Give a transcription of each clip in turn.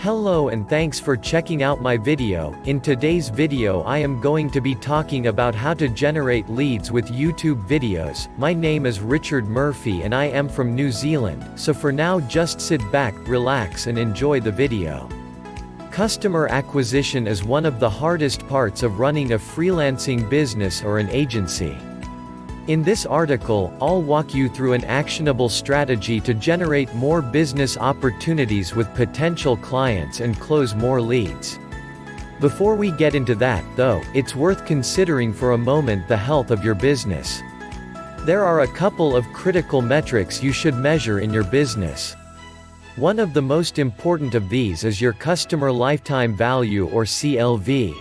Hello and thanks for checking out my video. In today's video I am going to be talking about how to generate leads with YouTube videos. My name is Richard Murphy and I am from New Zealand, so for now just sit back, relax and enjoy the video. Customer acquisition is one of the hardest parts of running a freelancing business or an agency. In this article, I'll walk you through an actionable strategy to generate more business opportunities with potential clients and close more leads. Before we get into that, though, it's worth considering for a moment the health of your business. There are a couple of critical metrics you should measure in your business. One of the most important of these is your customer lifetime value or CLV.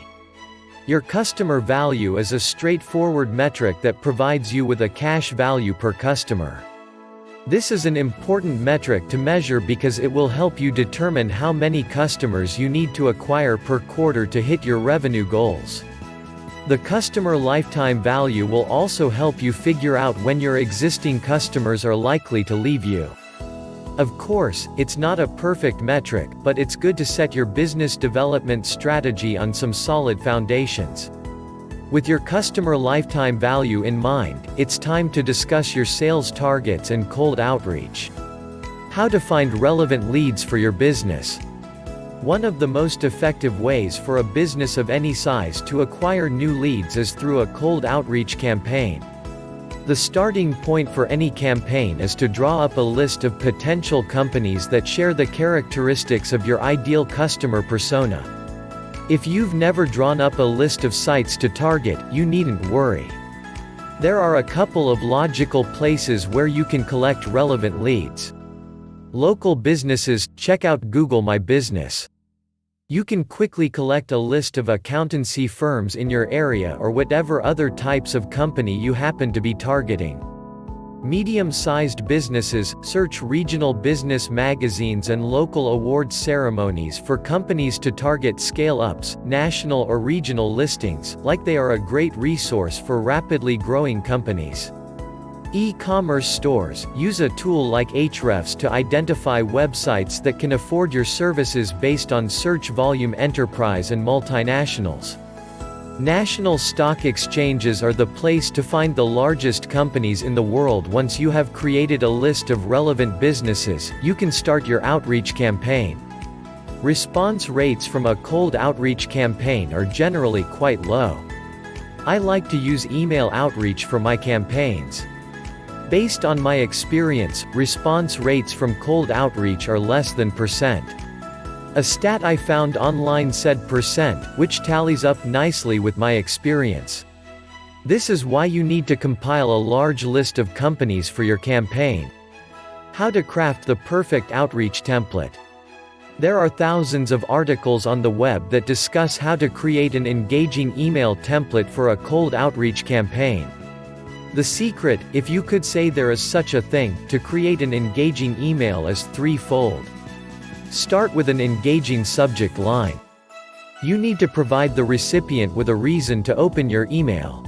Your customer value is a straightforward metric that provides you with a cash value per customer. This is an important metric to measure because it will help you determine how many customers you need to acquire per quarter to hit your revenue goals. The customer lifetime value will also help you figure out when your existing customers are likely to leave you. Of course, it's not a perfect metric, but it's good to set your business development strategy on some solid foundations. With your customer lifetime value in mind, it's time to discuss your sales targets and cold outreach. How to find relevant leads for your business. One of the most effective ways for a business of any size to acquire new leads is through a cold outreach campaign. The starting point for any campaign is to draw up a list of potential companies that share the characteristics of your ideal customer persona. If you've never drawn up a list of sites to target, you needn't worry. There are a couple of logical places where you can collect relevant leads. Local businesses, check out Google My Business. You can quickly collect a list of accountancy firms in your area or whatever other types of company you happen to be targeting. Medium-sized businesses, search regional business magazines and local awards ceremonies for companies to target scale-ups, national or regional listings, like they are a great resource for rapidly growing companies. E-commerce stores, use a tool like Ahrefs to identify websites that can afford your services based on search volume. Enterprise and multinationals. National stock exchanges are the place to find the largest companies in the world. Once you have created a list of relevant businesses, you can start your outreach campaign. Response rates from a cold outreach campaign are generally quite low. I like to use email outreach for my campaigns. Based on my experience, response rates from cold outreach are less than %. A stat I found online said %, which tallies up nicely with my experience. This is why you need to compile a large list of companies for your campaign. How to craft the perfect outreach template. There are thousands of articles on the web that discuss how to create an engaging email template for a cold outreach campaign. The secret, if you could say there is such a thing, to create an engaging email is threefold. Start with an engaging subject line. You need to provide the recipient with a reason to open your email.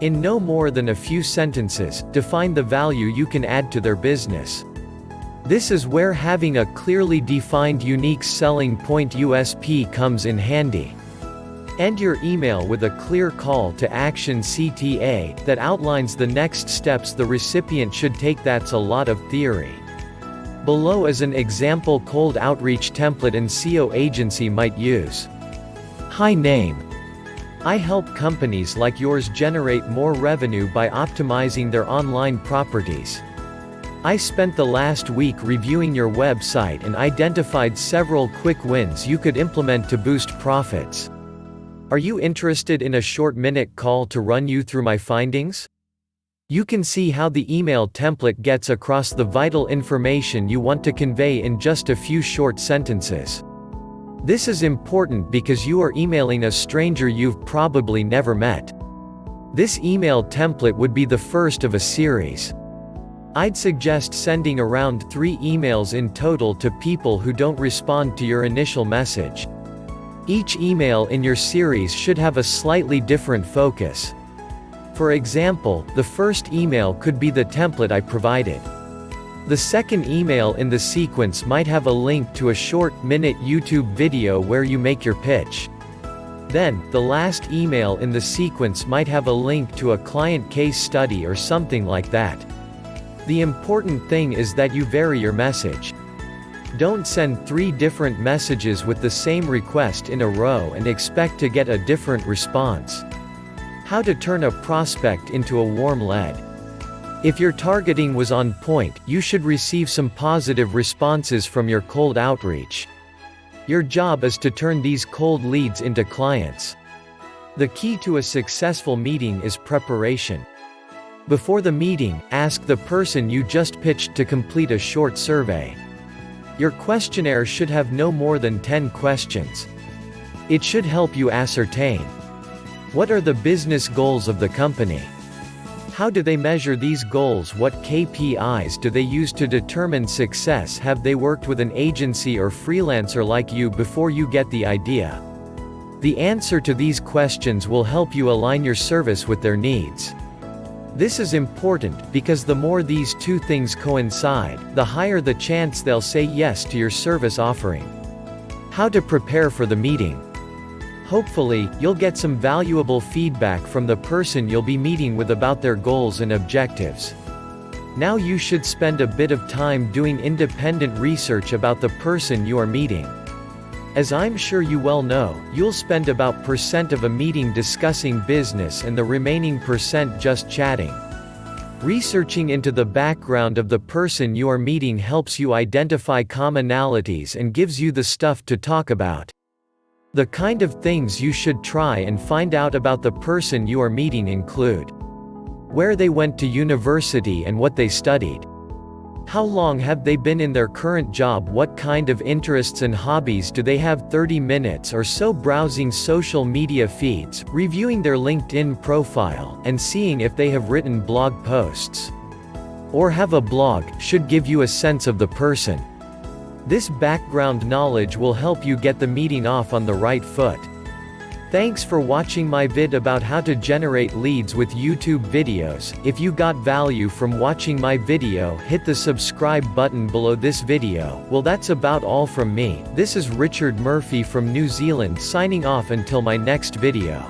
In no more than a few sentences, define the value you can add to their business. This is where having a clearly defined unique selling point (USP) comes in handy. End your email with a clear call to action (CTA) that outlines the next steps the recipient should take. That's a lot of theory. Below is an example cold outreach template an SEO agency might use. Hi name. I help companies like yours generate more revenue by optimizing their online properties. I spent the last week reviewing your website and identified several quick wins you could implement to boost profits. Are you interested in a short-minute call to run you through my findings? You can see how the email template gets across the vital information you want to convey in just a few short sentences. This is important because you are emailing a stranger you've probably never met. This email template would be the first of a series. I'd suggest sending around 3 emails in total to people who don't respond to your initial message. Each email in your series should have a slightly different focus. For example, the first email could be the template I provided. The second email in the sequence might have a link to a short-minute YouTube video where you make your pitch. Then, the last email in the sequence might have a link to a client case study or something like that. The important thing is that you vary your message. Don't send 3 different messages with the same request in a row and expect to get a different response. How to turn a prospect into a warm lead. If your targeting was on point, you should receive some positive responses from your cold outreach. Your job is to turn these cold leads into clients. The key to a successful meeting is preparation. Before the meeting, ask the person you just pitched to complete a short survey. Your questionnaire should have no more than 10 questions. It should help you ascertain: what are the business goals of the company? How do they measure these goals? What KPIs do they use to determine success? Have they worked with an agency or freelancer like you before you get the idea? The answer to these questions will help you align your service with their needs. This is important, because the more these 2 things coincide, the higher the chance they'll say yes to your service offering. How to prepare for the meeting. Hopefully, you'll get some valuable feedback from the person you'll be meeting with about their goals and objectives. Now you should spend a bit of time doing independent research about the person you are meeting. As I'm sure you well know, you'll spend about % of a meeting discussing business and the remaining % just chatting. Researching into the background of the person you are meeting helps you identify commonalities and gives you the stuff to talk about. The kind of things you should try and find out about the person you are meeting include: where they went to university and what they studied. How long have they been in their current job? What kind of interests and hobbies do they have? 30 minutes or so browsing social media feeds, reviewing their LinkedIn profile, and seeing if they have written blog posts or have a blog should give you a sense of the person. This background knowledge will help you get the meeting off on the right foot. Thanks for watching my vid about how to generate leads with YouTube videos. If you got value from watching my video, hit the subscribe button below this video. Well, that's about all from me. This is Richard Murphy from New Zealand signing off until my next video.